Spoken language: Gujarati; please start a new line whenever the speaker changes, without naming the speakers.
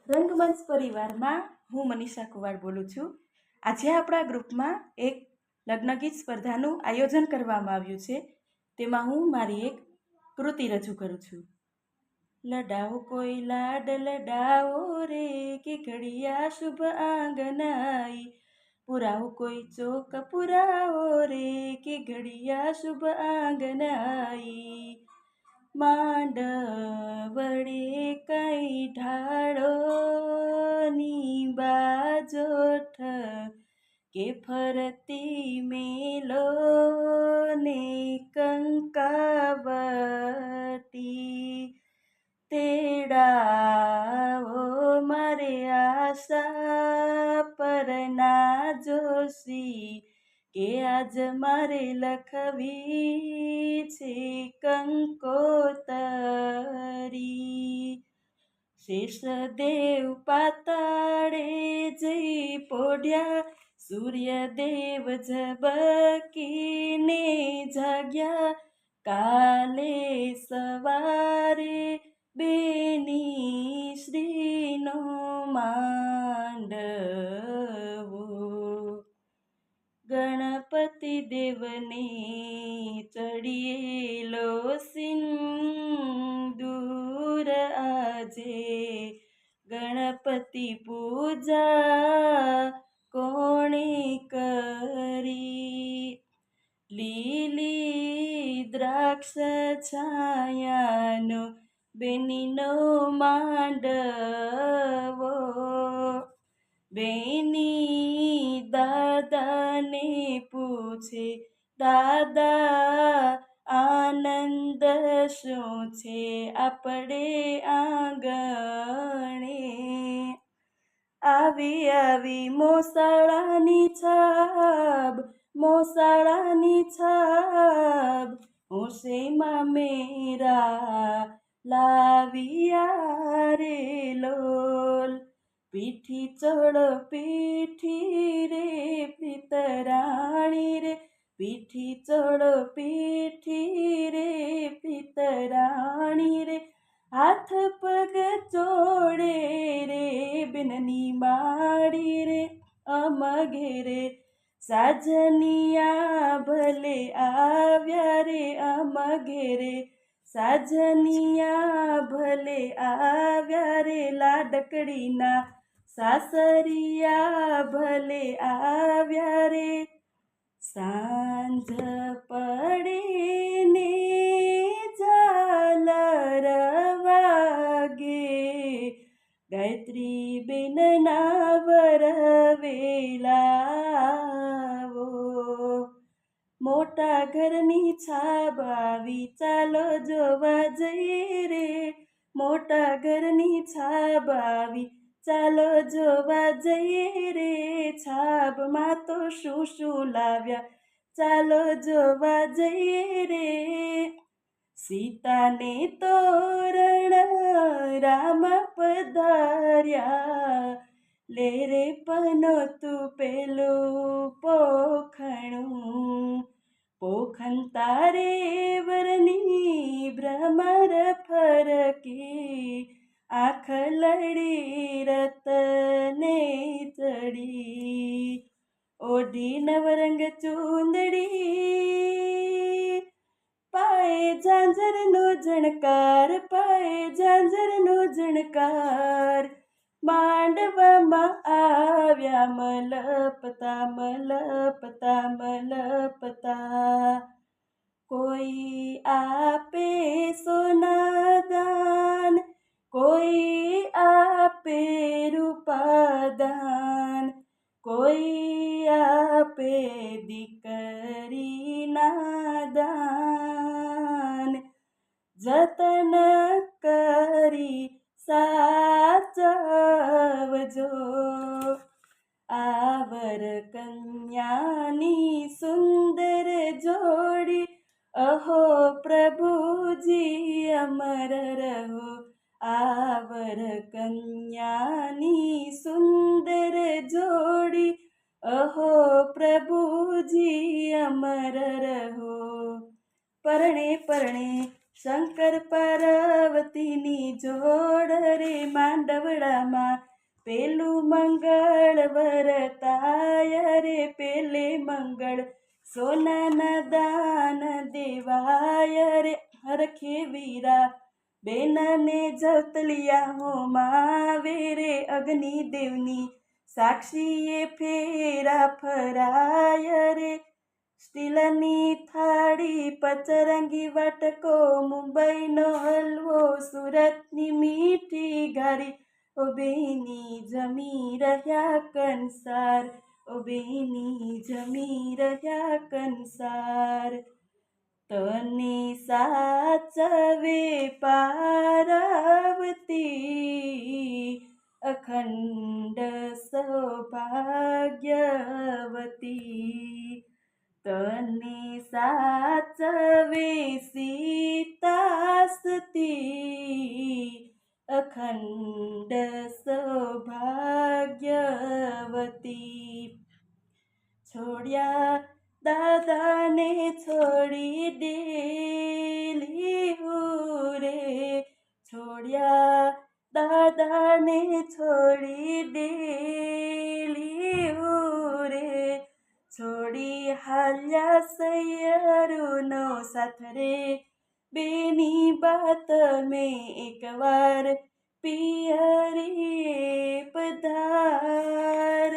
રંગમંચ પરિવારમાં હું મનીષા કુવાડ બોલું છું. આજે આપણા ગ્રુપમાં એક લગ્ન ગીત સ્પર્ધાનું આયોજન કરવામાં આવ્યું છે. તેમાં હું મારી એક કૃતિ રજૂ કરું છું. લડાવો કોઈ લાડ લડાવો રે કે ઘડિયા શુભ આંગનાઈ, પુરાવો કોઈ ચોક પુરાવો રે કે ઘડિયા શુભ આંગનાઈ, માંડવડે કઈ ઢાળો ની બાજોઠ કે ફરતી મેલો ને કંકાવટી, તેડાવો મારે આશા પર ના જોશી કે આજ મારે લખવી છે કંકોતરી. શેષદેવ પાતાળે જઈ પોઢ્યા, સૂર્યદેવ ઝબકીને જાગ્યા, કાલે સવારે બેની શ્રીનો માંડવો. ગણપતિ દેવને ચડિયેલો સિંદૂર આજે, ગણપતિ પૂજા કોણે કરી, લીલી દ્રાક્ષ છાયાનો બેનીનો માંડવો, બેની દાદાને પૂછે, દાદા આનંદ શું છે આપણે આંગણે, આવી આવી મોસાળાની છાબ, મોસાળાની છાબ, હોશેમાં મેરા લાવિયા રે લોલ, પીઠી ચડો પીઠી રે પિતરાણી રે, પીઠી ચડો પીઠી રે પિતરાણી રે, હાથ પગ જોડે રે બેનની માડી રે, અમઘેરે સાજનિયા ભલે આવ્યા રે, અમઘેરે સાજનિયા ભલે આવ્યા રે, લાડકડીના સાસરિયા ભલે આવ્યા રે, સાંજ પડે ને ઝાલર વાગે, ગાયત્રી બેનના વરવેલાવો, મોટા ઘરની છાબ આવી ચાલો જોવા જઈએ રે, મોટા ઘરની છાબ આવી ચાલો જોવા જઈએ રે, છાબમાં તો શું શું લાવ્યા ચાલો જોવા જઈએ રે, સીતાને તોરણ રામ પધાર્યા, લે રે પનોતું પેલું પોખણું, પોખણ તારે વરની ભ્રમર ફરકી, આંખ લડી રતને ચડી, ઓઢી નવરંગ ચૂંદડી, પાએ ઝાંઝરનો ઝણકાર, પાએ ઝાંઝરનો ઝણકાર, માંડવામાં આવ્યા મલપતા મલપતા મલપતા, કોઈ આપે સોનાદાન, કોઈ આપે રૂપાદાન, કોઈ આપે દીકરીના દાન, જતન કરી સાચવજો, આવર કન્યાની સુંદર જોડી, અહો પ્રભુજી અમર રહો, આવર કન્યાની સુંદર જોડી, અહો પ્રભુજી અમર રહો. પરણે પરણે શંકર પાર્વતીની જોડ રે માંડવડામાં પેલું મંગળ વરતાય રે પેલે મંગળ સોનાના દાન દેવાય રે હરખે વીરા બેનને જવતલિયા હોમાવે રે અગ્નિદેવની સાક્ષીએ ફેરા ફરાય રે સ્ટીલની થાળી પચરંગી વાટકો મુંબઈનો હલવો સુરતની મીઠી ઘારી ઓ બેની જમી રહ્યા કંસાર ઓ બેની જમી રહ્યા કંસાર તને સાચવે પાર્વતી અખંડ સૌભાગ્યવતી તને સાચવે સીતાસતી અખંડ સૌભાગ્યવતી છોડ્યા દાદાને છોડી દેલી રે છોડ્યા દાદાને છોડી દેલી રે છોડી હાલ્યા સૈયરુનો સાથ રે બેની બાત મેં એકવાર પિયરી પધાર